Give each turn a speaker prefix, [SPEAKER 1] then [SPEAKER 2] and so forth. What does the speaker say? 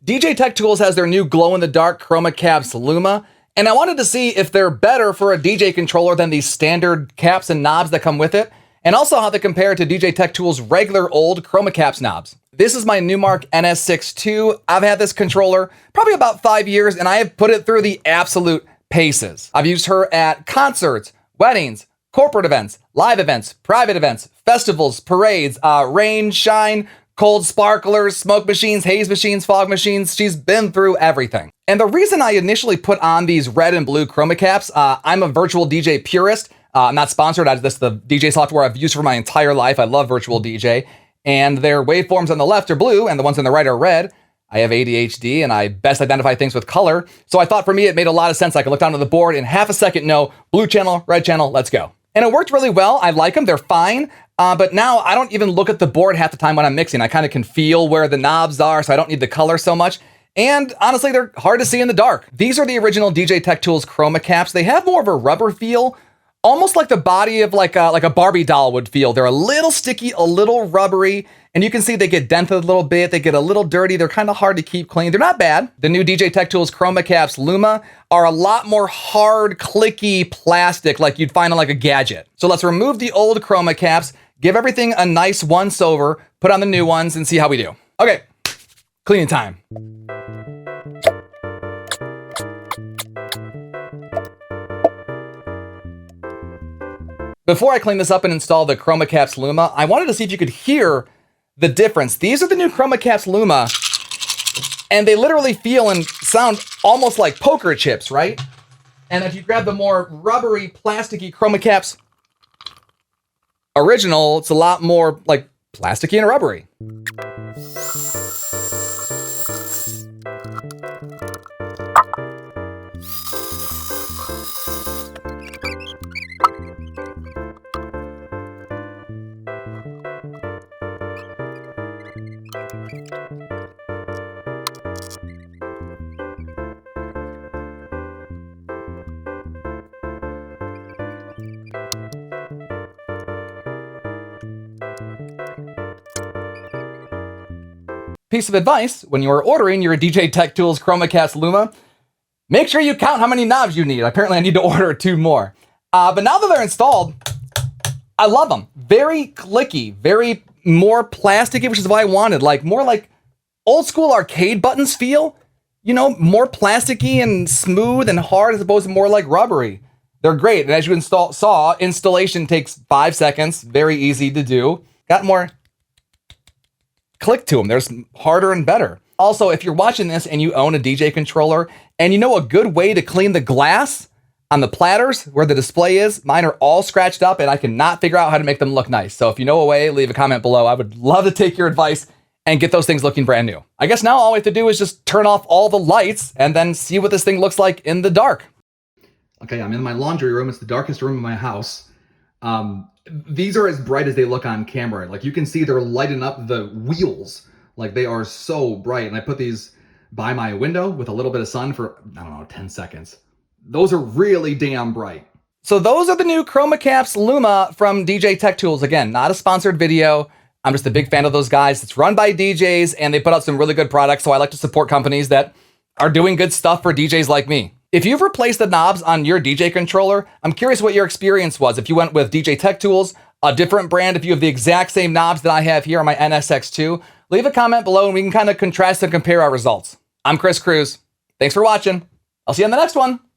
[SPEAKER 1] DJ TechTools has their new glow-in-the-dark Chroma Caps Luma, and I wanted to see if they're better for a DJ controller than these standard caps and knobs that come with it, and also how they compare to DJ TechTools' regular old Chroma Caps knobs. This is my Numark NS62. I've had this controller probably about 5 years, and I have put it through the absolute paces. I've used her at concerts, weddings, corporate events, live events, private events, festivals, parades, rain, shine, cold sparklers, smoke machines, haze machines, fog machines. She's been through everything. And the reason I initially put on these red and blue Chroma Caps, I'm a virtual DJ purist. I'm not sponsored. This is the DJ software I've used for my entire life. I love virtual DJ. And their waveforms on the left are blue and the ones on the right are red. I have ADHD and I best identify things with color. So I thought for me, it made a lot of sense. I could look down to the board in half a second, know blue channel, red channel, let's go. And it worked really well. I like them, they're fine. But now I don't even look at the board half the time when I'm mixing. I kind of can feel where the knobs are, so I don't need the color so much. And honestly, they're hard to see in the dark. These are the original DJ TechTools Chroma Caps. They have more of a rubber feel, almost like the body of like a Barbie doll would feel. They're a little sticky, a little rubbery, and you can see they get dented a little bit. They get a little dirty. They're kind of hard to keep clean. They're not bad. The new DJ TechTools Chroma Caps Luma are a lot more hard, clicky plastic like you'd find on like a gadget. So let's remove the old Chroma Caps, give everything a nice once over, put on the new ones, and see how we do. Okay, cleaning time. Before I clean this up and install the Chroma Caps Luma, I wanted to see if you could hear the difference. These are the new Chroma Caps Luma, and they literally feel and sound almost like poker chips, right? And if you grab the more rubbery, plasticky Chroma Caps original, it's a lot more like plasticky and rubbery. Piece of advice, when you are ordering your DJ TechTools Chroma Caps Luma, make sure you count how many knobs you need. Apparently I need to order 2 more. But now that they're installed, I love them. Very clicky, very more plasticky, which is what I wanted. Like more like old school arcade buttons feel, you know, more plasticky and smooth and hard as opposed to more like rubbery. They're great. And as you saw, installation takes 5 seconds. Very easy to do. Got more click to them. There's harder and better. Also, if you're watching this and you own a DJ controller and you know a good way to clean the glass on the platters where the display is, mine are all scratched up and I cannot figure out how to make them look nice. So if you know a way, leave a comment below. I would love to take your advice and get those things looking brand new. I guess now all we have to do is just turn off all the lights and then see what this thing looks like in the dark. Okay, I'm in my laundry room. It's the darkest room in my house. These are as bright as they look on camera. Like you can see they're lighting up the wheels. Like they are so bright. And I put these by my window with a little bit of sun for, I don't know, 10 seconds. Those are really damn bright. So those are the new Chroma Caps Luma from DJ TechTools. Again, not a sponsored video. I'm just a big fan of those guys. It's run by DJs and they put out some really good products. So I like to support companies that are doing good stuff for DJs like me. If you've replaced the knobs on your DJ controller, I'm curious what your experience was. If you went with DJ TechTools, a different brand, if you have the exact same knobs that I have here on my NSX2, leave a comment below and we can kind of contrast and compare our results. I'm Chris Cruz. Thanks for watching. I'll see you on the next one.